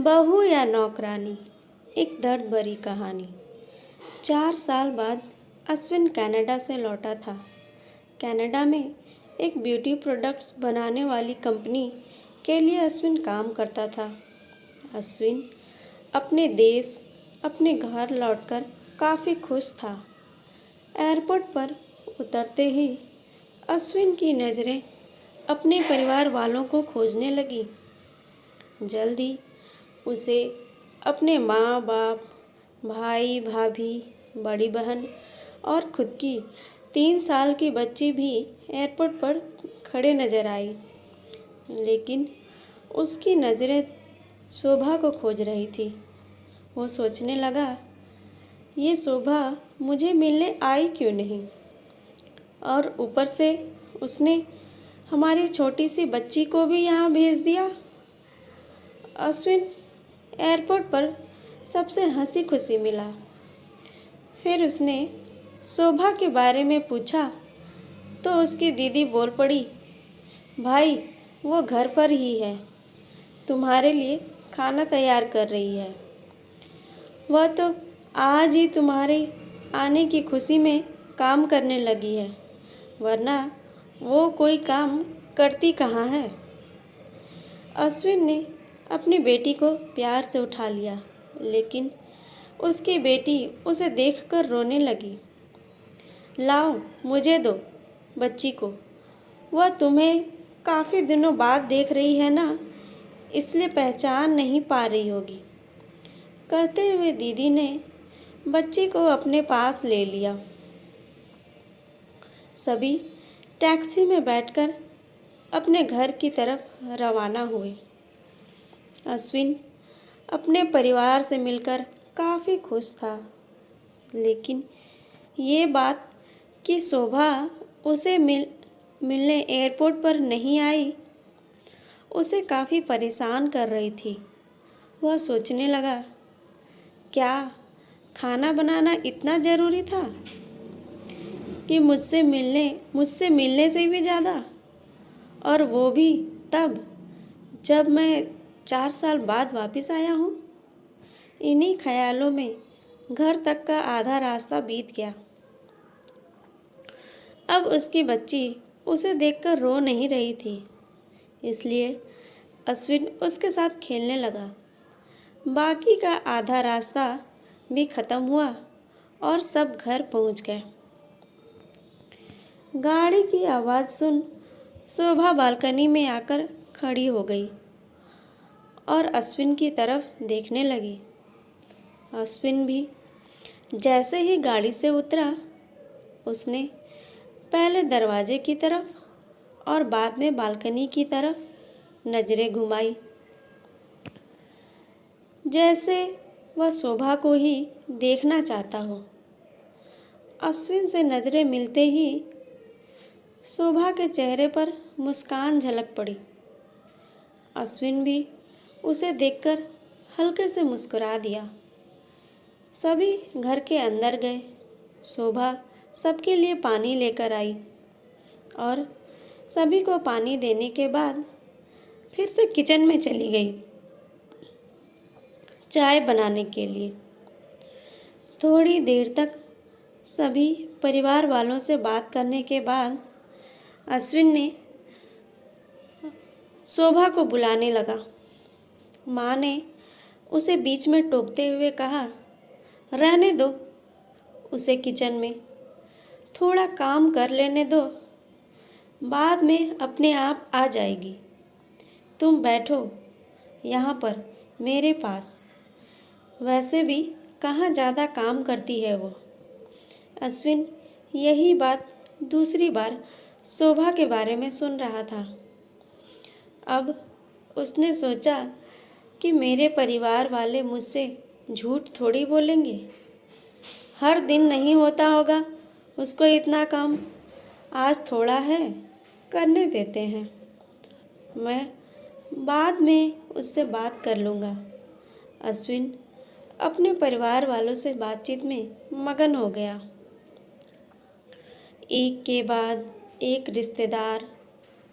बहू या नौकरानी, एक दर्द भरी कहानी। 4 साल बाद अश्विन कनाडा से लौटा था। कनाडा में एक ब्यूटी प्रोडक्ट्स बनाने वाली कंपनी के लिए अश्विन काम करता था। अश्विन अपने देश, अपने घर लौटकर काफ़ी खुश था। एयरपोर्ट पर उतरते ही अश्विन की नज़रें अपने परिवार वालों को खोजने लगी। जल्दी उसे अपने माँ बाप, भाई भाभी, बड़ी बहन और खुद की 3 साल की बच्ची भी एयरपोर्ट पर खड़े नजर आई। लेकिन उसकी नज़रें शोभा को खोज रही थी। वो सोचने लगा, ये शोभा मुझे मिलने आई क्यों नहीं, और ऊपर से उसने हमारी छोटी सी बच्ची को भी यहाँ भेज दिया। अश्विन एयरपोर्ट पर सबसे हंसी खुशी मिला। फिर उसने शोभा के बारे में पूछा तो उसकी दीदी बोल पड़ी, भाई वो घर पर ही है, तुम्हारे लिए खाना तैयार कर रही है। वह तो आज ही तुम्हारे आने की खुशी में काम करने लगी है, वरना वो कोई काम करती कहाँ है। अश्विन ने अपनी बेटी को प्यार से उठा लिया, लेकिन उसकी बेटी उसे देखकर रोने लगी। लाओ मुझे दो बच्ची को, वह तुम्हें काफ़ी दिनों बाद देख रही है ना, इसलिए पहचान नहीं पा रही होगी। कहते हुए दीदी ने बच्ची को अपने पास ले लिया। सभी टैक्सी में बैठकर अपने घर की तरफ रवाना हुए। अश्विन अपने परिवार से मिलकर काफ़ी खुश था, लेकिन ये बात कि शोभा उसे मिलने एयरपोर्ट पर नहीं आई, उसे काफ़ी परेशान कर रही थी। वह सोचने लगा, क्या खाना बनाना इतना ज़रूरी था कि मुझसे मिलने से भी ज़्यादा, और वो भी तब जब मैं 4 साल बाद वापस आया हूँ। इन्हीं ख्यालों में घर तक का आधा रास्ता बीत गया। अब उसकी बच्ची उसे देखकर रो नहीं रही थी, इसलिए अश्विन उसके साथ खेलने लगा। बाकी का आधा रास्ता भी ख़त्म हुआ और सब घर पहुँच गए। गाड़ी की आवाज़ सुन शोभा बालकनी में आकर खड़ी हो गई और अश्विन की तरफ देखने लगी। अश्विन भी जैसे ही गाड़ी से उतरा, उसने पहले दरवाजे की तरफ और बाद में बालकनी की तरफ नज़रें घुमाई, जैसे वह शोभा को ही देखना चाहता हो। अश्विन से नज़रें मिलते ही शोभा के चेहरे पर मुस्कान झलक पड़ी। अश्विन भी उसे देखकर हल्के से मुस्कुरा दिया। सभी घर के अंदर गए। शोभा सबके लिए पानी लेकर आई और सभी को पानी देने के बाद फिर से किचन में चली गई चाय बनाने के लिए। थोड़ी देर तक सभी परिवार वालों से बात करने के बाद अश्विन ने शोभा को बुलाने लगा। माँ ने उसे बीच में टोकते हुए कहा, रहने दो उसे किचन में, थोड़ा काम कर लेने दो, बाद में अपने आप आ जाएगी। तुम बैठो यहाँ पर मेरे पास, वैसे भी कहाँ ज़्यादा काम करती है वो। अश्विन यही बात दूसरी बार शोभा के बारे में सुन रहा था। अब उसने सोचा कि मेरे परिवार वाले मुझसे झूठ थोड़ी बोलेंगे। हर दिन नहीं होता होगा उसको इतना काम, आज थोड़ा है, करने देते हैं, मैं बाद में उससे बात कर लूँगा। अश्विन अपने परिवार वालों से बातचीत में मगन हो गया। एक के बाद एक रिश्तेदार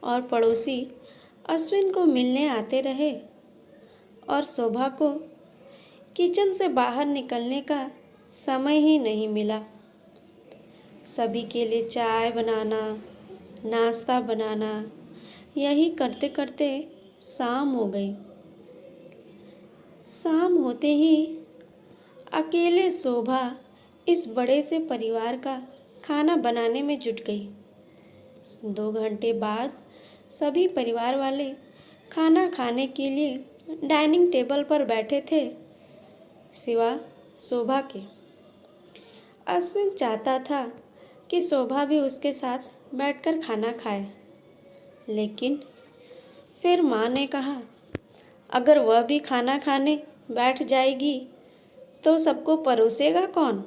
और पड़ोसी अश्विन को मिलने आते रहे और शोभा को किचन से बाहर निकलने का समय ही नहीं मिला। सभी के लिए चाय बनाना, नाश्ता बनाना, यही करते करते शाम हो गई। शाम होते ही अकेले शोभा इस बड़े से परिवार का खाना बनाने में जुट गई। 2 घंटे बाद सभी परिवार वाले खाना खाने के लिए डाइनिंग टेबल पर बैठे थे, सिवा शोभा के। अश्विन चाहता था कि शोभा भी उसके साथ बैठकर खाना खाए, लेकिन फिर माँ ने कहा, अगर वह भी खाना खाने बैठ जाएगी तो सबको परोसेगा कौन?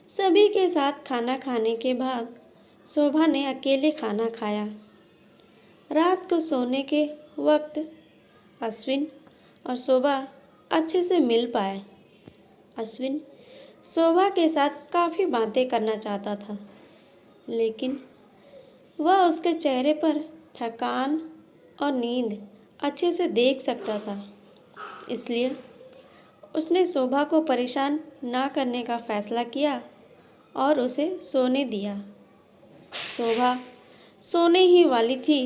सभी के साथ खाना खाने के बाद शोभा ने अकेले खाना खाया। रात को सोने के वक्त अश्विन और शोभा अच्छे से मिल पाए। अश्विन शोभा के साथ काफ़ी बातें करना चाहता था, लेकिन वह उसके चेहरे पर थकान और नींद अच्छे से देख सकता था। इसलिए उसने शोभा को परेशान ना करने का फैसला किया और उसे सोने दिया। शोभा सोने ही वाली थी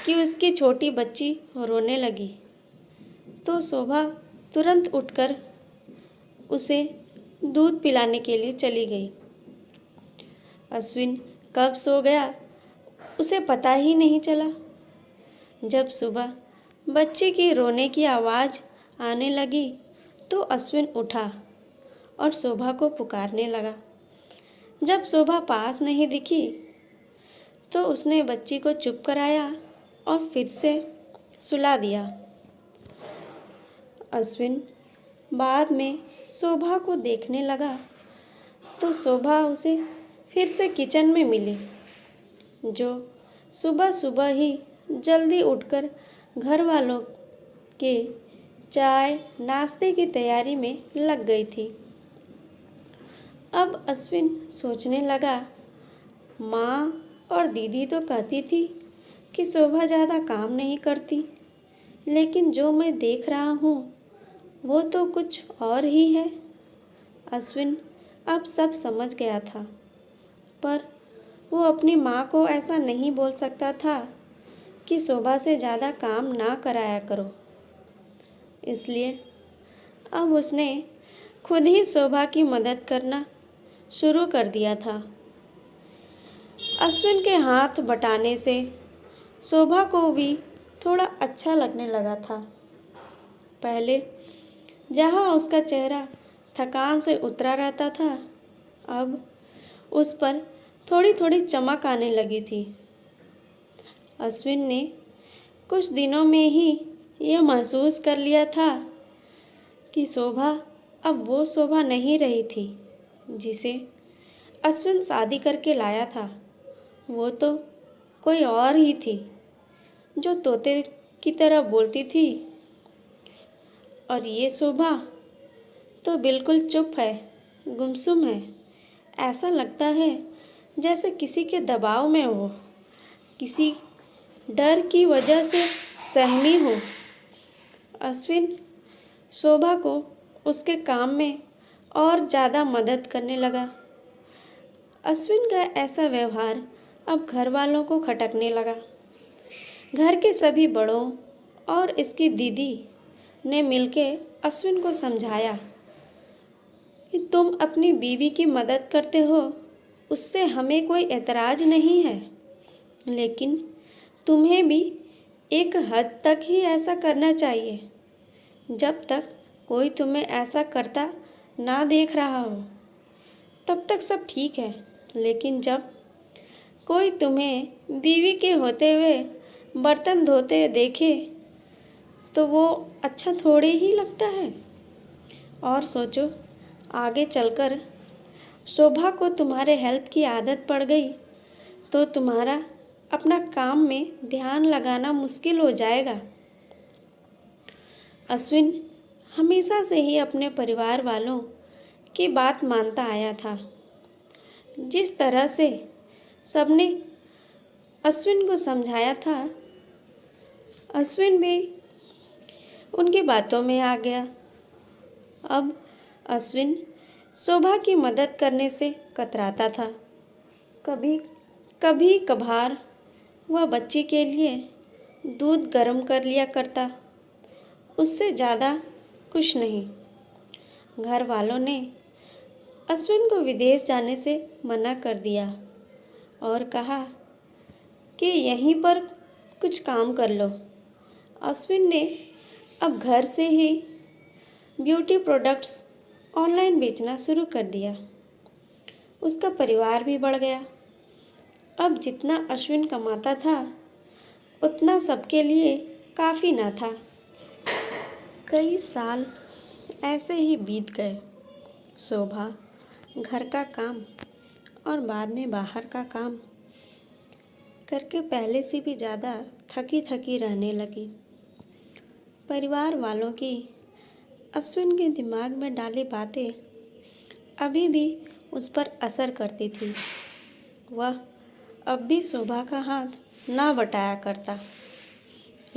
कि उसकी छोटी बच्ची रोने लगी, तो शोभा तुरंत उठकर उसे दूध पिलाने के लिए चली गई। अश्विन कब सो गया उसे पता ही नहीं चला। जब सुबह बच्चे की रोने की आवाज़ आने लगी तो अश्विन उठा और शोभा को पुकारने लगा। जब शोभा पास नहीं दिखी तो उसने बच्ची को चुप कराया और फिर से सुला दिया। अश्विन बाद में शोभा को देखने लगा तो शोभा उसे फिर से किचन में मिली, जो सुबह सुबह ही जल्दी उठकर घर वालों के चाय नाश्ते की तैयारी में लग गई थी। अब अश्विन सोचने लगा, माँ और दीदी तो कहती थी कि शोभा ज़्यादा काम नहीं करती, लेकिन जो मैं देख रहा हूँ वो तो कुछ और ही है। अश्विन अब सब समझ गया था, पर वो अपनी माँ को ऐसा नहीं बोल सकता था कि शोभा से ज़्यादा काम ना कराया करो। इसलिए अब उसने खुद ही शोभा की मदद करना शुरू कर दिया था। अश्विन के हाथ बटाने से शोभा को भी थोड़ा अच्छा लगने लगा था। पहले जहाँ उसका चेहरा थकान से उतरा रहता था, अब उस पर थोड़ी थोड़ी चमक आने लगी थी। अश्विन ने कुछ दिनों में ही यह महसूस कर लिया था कि शोभा अब वो शोभा नहीं रही थी जिसे अश्विन शादी करके लाया था। वो तो कोई और ही थी, जो तोते की तरह बोलती थी, और ये शोभा तो बिल्कुल चुप है, गुमसुम है। ऐसा लगता है जैसे किसी के दबाव में हो, किसी डर की वजह से सहमी हो। अश्विन शोभा को उसके काम में और ज़्यादा मदद करने लगा। अश्विन का ऐसा व्यवहार अब घर वालों को खटकने लगा। घर के सभी बड़ों और इसकी दीदी ने मिलकर अश्विन को समझाया कि तुम अपनी बीवी की मदद करते हो, उससे हमें कोई एतराज़ नहीं है, लेकिन तुम्हें भी एक हद तक ही ऐसा करना चाहिए। जब तक कोई तुम्हें ऐसा करता ना देख रहा हो तब तक सब ठीक है, लेकिन जब कोई तुम्हें बीवी के होते हुए बर्तन धोते देखे तो वो अच्छा थोड़ी ही लगता है। और सोचो, आगे चलकर शोभा को तुम्हारे हेल्प की आदत पड़ गई तो तुम्हारा अपना काम में ध्यान लगाना मुश्किल हो जाएगा। अश्विन हमेशा से ही अपने परिवार वालों की बात मानता आया था। जिस तरह से सबने अश्विन को समझाया था अश्विन भी उनकी बातों में आ गया। अब अश्विन शोभा की मदद करने से कतराता था। कभी कभी कभार वह बच्ची के लिए दूध गर्म कर लिया करता, उससे ज़्यादा कुछ नहीं। घर वालों ने अश्विन को विदेश जाने से मना कर दिया और कहा कि यहीं पर कुछ काम कर लो। अश्विन ने अब घर से ही ब्यूटी प्रोडक्ट्स ऑनलाइन बेचना शुरू कर दिया। उसका परिवार भी बढ़ गया। अब जितना अश्विन कमाता था उतना सबके लिए काफ़ी ना था। कई साल ऐसे ही बीत गए। शोभा घर का काम और बाद में बाहर का काम करके पहले से भी ज़्यादा थकी थकी रहने लगी। परिवार वालों की अश्विन के दिमाग में डाली बातें अभी भी उस पर असर करती थी। वह अब भी शोभा का हाथ ना बटाया करता।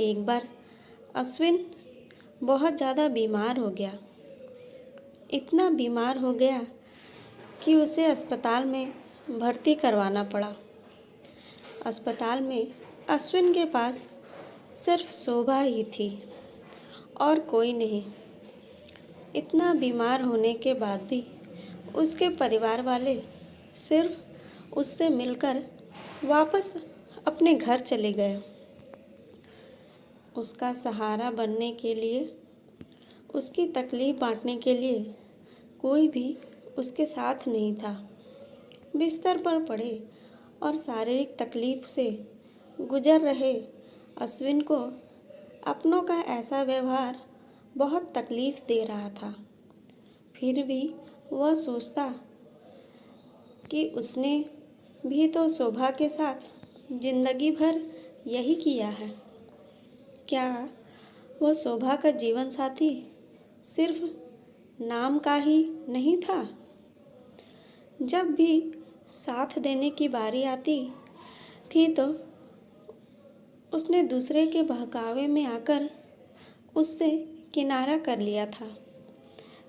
एक बार अश्विन बहुत ज़्यादा बीमार हो गया। इतना बीमार हो गया कि उसे अस्पताल में भर्ती करवाना पड़ा। अस्पताल में अश्विन के पास सिर्फ शोभा ही थी और कोई नहीं। इतना बीमार होने के बाद भी उसके परिवार वाले सिर्फ उससे मिलकर वापस अपने घर चले गए। उसका सहारा बनने के लिए, उसकी तकलीफ़ बांटने के लिए कोई भी उसके साथ नहीं था। बिस्तर पर पड़े और शारीरिक तकलीफ़ से गुजर रहे अश्विन को अपनों का ऐसा व्यवहार बहुत तकलीफ़ दे रहा था। फिर भी वह सोचता कि उसने भी तो शोभा के साथ जिंदगी भर यही किया है। क्या वह शोभा का जीवन साथी सिर्फ नाम का ही नहीं था? जब भी साथ देने की बारी आती थी तो उसने दूसरे के बहकावे में आकर उससे किनारा कर लिया था।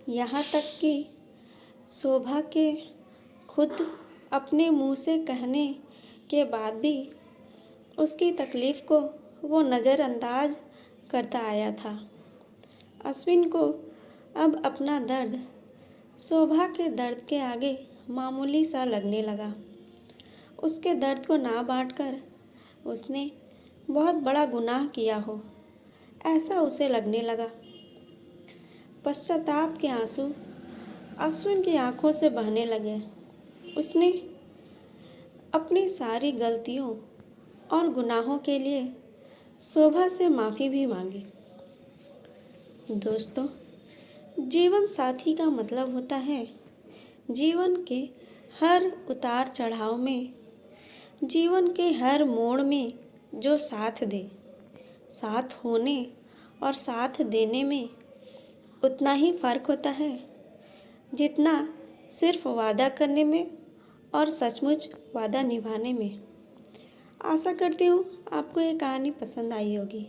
यहाँ तक कि शोभा के खुद अपने मुंह से कहने के बाद भी उसकी तकलीफ़ को वो नज़रअंदाज करता आया था। अश्विन को अब अपना दर्द शोभा के दर्द के आगे मामूली सा लगने लगा। उसके दर्द को ना बांटकर उसने बहुत बड़ा गुनाह किया हो, ऐसा उसे लगने लगा। पश्चाताप के आंसू अश्विन की आंखों से बहने लगे। उसने अपनी सारी गलतियों और गुनाहों के लिए शोभा से माफ़ी भी मांगी। दोस्तों, जीवन साथी का मतलब होता है जीवन के हर उतार चढ़ाव में, जीवन के हर मोड़ में जो साथ दे। साथ होने और साथ देने में उतना ही फ़र्क होता है जितना सिर्फ वादा करने में और सचमुच वादा निभाने में। आशा करती हूँ आपको ये कहानी पसंद आई होगी।